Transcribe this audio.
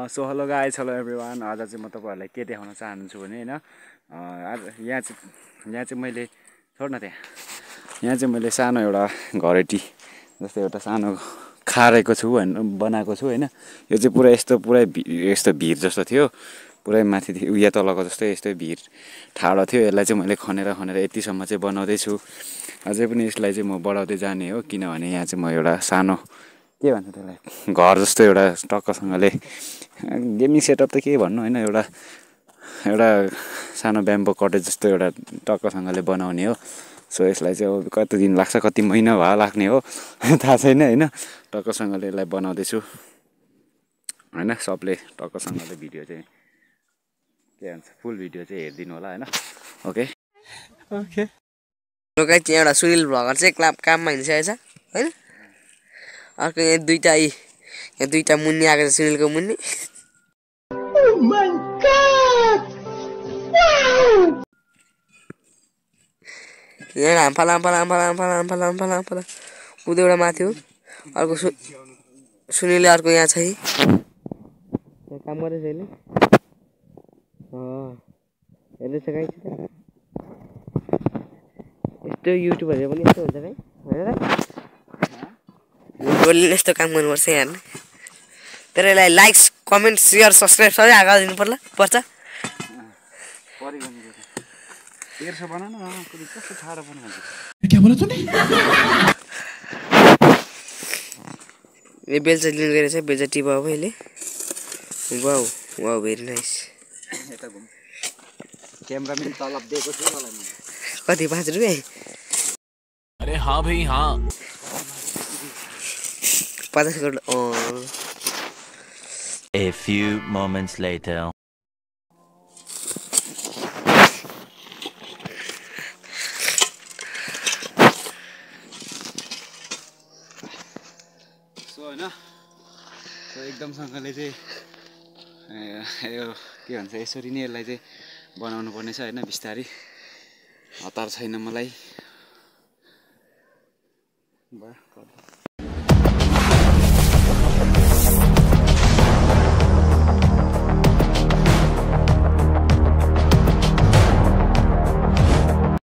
So hello guys, hello everyone. आज चाहिँ म तपाईँहरूलाई के देखाउन चाहन्छु भने होइन, यहाँ चाहिँ मैले छोड्न यहाँ चाहिँ मैले सानो एउटा घरेटी जस्तो एउटा सानो खारेको छु बनाएको छु होइन। यो चाहिँ पुरै यस्तो भिर जस्तो थियो, पुरै माथि उया तलको जस्तै यस्तै भिर ठाडो थियो। यसलाई चाहिँ मैले खनेर यतिसम्म चाहिँ बनाउँदैछु। अझै पनि यसलाई चाहिँ म बढाउँदै जाने हो, किनभने यहाँ चाहिँ म एउटा सानो के भन्छ त्यसलाई घर जस्तो एउटा टक्कसँगले गेमिङ सेटअप त के भन्नु होइन, एउटा सानो ब्याम्बो कटेज जस्तो एउटा टक्कसँगले बनाउने हो। सो यसलाई चाहिँ अब कति दिन लाग्छ, कति महिना भए लाग्ने हो थाहा छैन होइन। टक्कसँगले यसलाई बनाउँदैछु होइन। सबले टक्कसँगले भिडियो चाहिँ के भन्छ फुल भिडियो चाहिँ हेरिदिनु होला होइन। Okay okay. चाहिँ एउटा सुनिल भ्लगर चाहिँ काममा हिँडिसकेको छ होइन। अर्को यहाँ दुईटा मुन्नी आएको छ, सुनिलको मुन्नी। यहाँ हाम्फा कुदो एउटा माथि हो। अर्को सुनिलले अर्को यहाँ छ काम गर्दैछ अहिले। हेर्दैछ गाई यस्तो युट्युबहरू पनि यस्तो हुन्छ भाइ होइन। गोलीले यस्तो काम गर्नुपर्छ यहाँ तर यसलाई लाइक्स कमेन्ट सेयर सब्सक्राइब सबै आगा पर्छ। ये बेल्चा लिनु गएर चाहिँ बेल्चा टिप अब अहिले। Wow wow very nice. Cameraman तलब दिएको छु मलाई मैले। कति 5 रुपैयाँ? अरे हाँ भाई हाँ। 50 crore. A few moments later. So होइन, एकदमसँगले चाहिँ यो के भन्छ यसरी नै यसलाई चाहिँ बनाउनु पर्ने छ होइन। बिस्तारै हतार छैन मलाई।